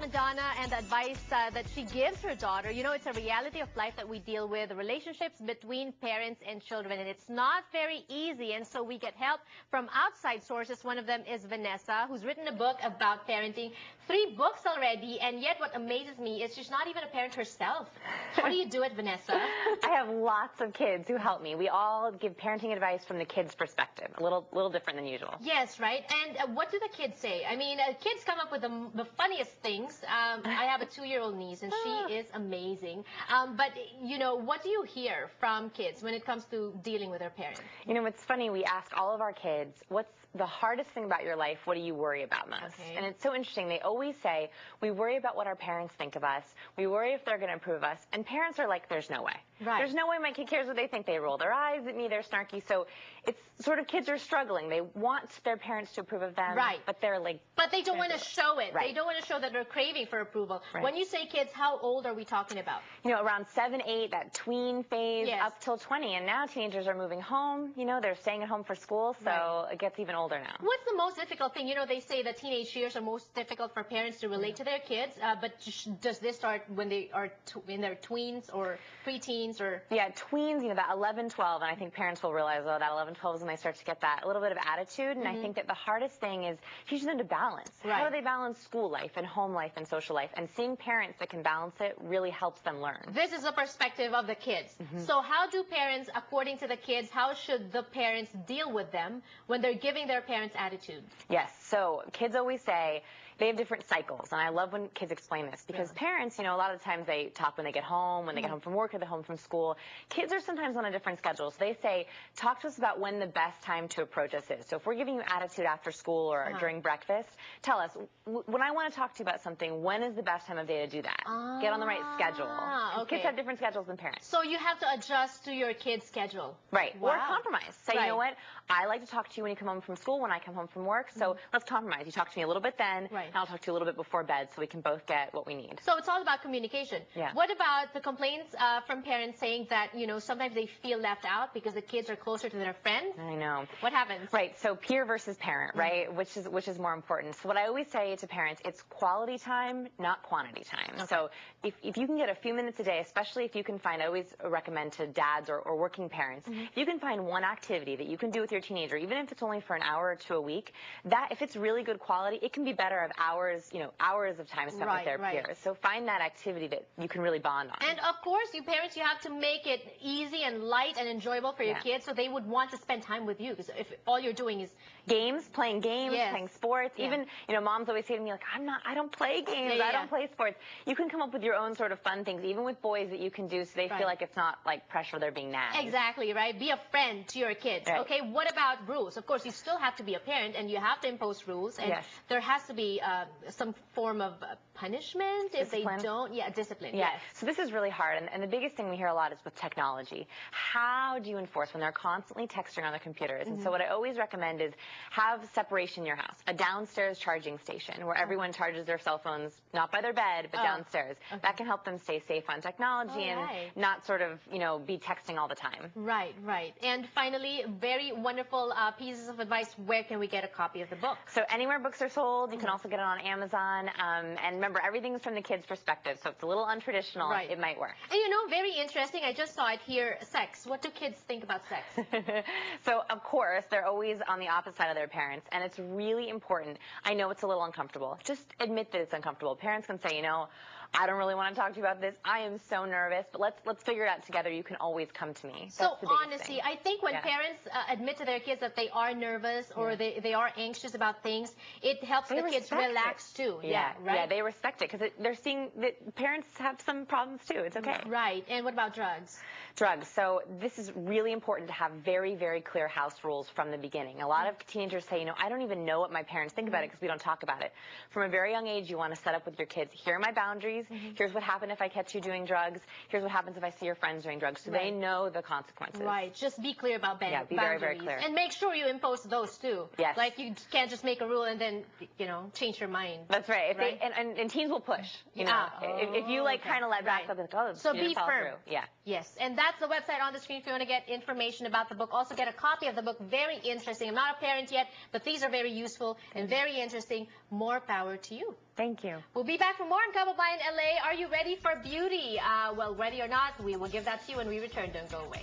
Madonna and the advice that she gives her daughter. You know, it's a reality of life that we deal with, relationships between parents and children, and it's not very easy, and so we get help from outside sources. One of them is Vanessa, who's written a book about parenting, 3 books already, and yet what amazes me is she's not even a parent herself. What do you do it, Vanessa? I have lots of kids who help me. We all give parenting advice from the kids' perspective, a little different than usual. Yes, right. And what do the kids say? I mean, kids come up with the funniest things. I have a 2-year-old niece, and she is amazing. But, you know, what do you hear from kids when it comes to dealing with their parents? You know, it's funny. We ask all of our kids, what's the hardest thing about your life? What do you worry about most? Okay. And it's so interesting. They always say, we worry about what our parents think of us. We worry if they're going to approve of us. And parents are like, there's no way. Right. There's no way my kid cares what they think. They roll their eyes at me. They're snarky. So it's sort of kids are struggling. They want their parents to approve of them. Right. But they're like... But they don't want to show it. Right. They don't want to show that they're craving for approval. Right. When you say kids, how old are we talking about? You know, around 7, 8, that tween phase, yes. up till 20. And now teenagers are moving home. You know, they're staying at home for school. So right. it gets even older now. What's the most difficult thing? You know, they say that teenage years are most difficult for parents to relate to their kids. But does this start when they are in their tweens or preteens or? Yeah, tweens, you know, that 11, 12. And I think parents will realize, oh, that 11, 12 is when they start to get that little bit of attitude. And I think that the hardest thing is teaching them to balance. Right. How do they balance school life and home life and social life? And seeing parents that can balance it really helps them learn. This is the perspective of the kids. So how do parents, according to the kids, how should the parents deal with them when they're giving their parents attitude? Yes. So kids always say they have different cycles. And I love when kids explain this because parents, you know, a lot of the times they talk when they get home, when they get home from work or they're home from school. Kids are sometimes on a different schedule. So they say, talk to us about when the best time to approach us is. So if we're giving you attitude after school or during breakfast, tell us, when I want to talk to you about something, when is the best time of day to do that? Get on the right schedule. Okay. Kids have different schedules than parents. So you have to adjust to your kid's schedule. Right. Wow. Or compromise. Say, you know what? I like to talk to you when you come home from school, when I come home from work. So let's compromise. You talk to me a little bit then, and I'll talk to you a little bit before bed so we can both get what we need. So it's all about communication. Yeah. What about the complaints from parents saying that, you know, sometimes they feel left out because the kids are closer to their friends? I know. What happens? Right. So peer versus parent, right? Which is more important. So what I always say to parents, it's quality time, not quantity time. Okay. So if you can get a few minutes a day, especially if you can find, I always recommend to dads or working parents, if you can find one activity that you can do with your teenager, even if it's only for an hour or 2 a week, that if it's really good quality, it can be better of hours, you know, hours of time spent with their peers. So find that activity that you can really bond on. And of course, you parents, you have to make it easy and light and enjoyable for your kids so they would want to spend time with you, because if all you're doing is playing games, playing sports, even, you know, moms always say to me, like, I don't play games, I don't play sports. You can come up with your own sort of fun things, even with boys, that you can do so they feel like it's not like pressure, they're being nagged. Exactly, right? Be a friend to your kids. Right. Okay, what about rules? Of course, you still have to be a parent and you have to impose rules, and there has to be some form of punishment if they don't. Discipline. Yes. So this is really hard, and the biggest thing we hear a lot is with technology. How do you enforce when they're constantly texting on their computers? And so what I always recommend is have separation in your house, a downstairs charging station where everyone charges their cell phones, not by their bed, but downstairs. That can help them stay safe on technology and not sort of, you know, be texting all the time. Right, right. And finally, very wonderful pieces of advice. Where can we get a copy of the book? So anywhere books are sold. You can also get it on Amazon. And remember, everything's from the kids' perspective, so it's a little untraditional. It might work. And you know, very interesting, I just saw it here, sex. What do kids think about sex? So, of course, they're always on the opposite side of their parents, and it's really important. I know it's a little uncomfortable. Just admit that it's uncomfortable. Parents can say, you know, I don't really want to talk to you about this. I am so nervous, but let's figure it out together. You can always come to me. So honestly, I think when parents admit to their kids that they are nervous or they are anxious about things, it helps the kids relax too. Yeah, they respect it because they're seeing that parents have some problems too. It's okay. Right. And what about drugs? Drugs. So this is really important to have very, very clear house rules from the beginning. A lot of teenagers say, you know, I don't even know what my parents think about it because we don't talk about it. From a very young age, you want to set up with your kids, here are my boundaries. Here's what happened if I catch you doing drugs. Here's what happens if I see your friends doing drugs. So they know the consequences. Right. Just be clear about boundaries. Be very, very clear. And make sure you impose those too. Yes. Like you can't just make a rule and then, you know, change your mind. That's right. And teens will push. You know, if you like kind of let back, they'll be like, oh, so be firm. Yeah. Yes. And that's the website on the screen if you want to get information about the book. Also get a copy of the book. Very interesting. I'm not a parent yet, but these are very useful and very interesting. More power to you. Thank you. We'll be back for more on Kababayan LA. Are you ready for beauty? Well, ready or not, we will give that to you when we return. Don't go away.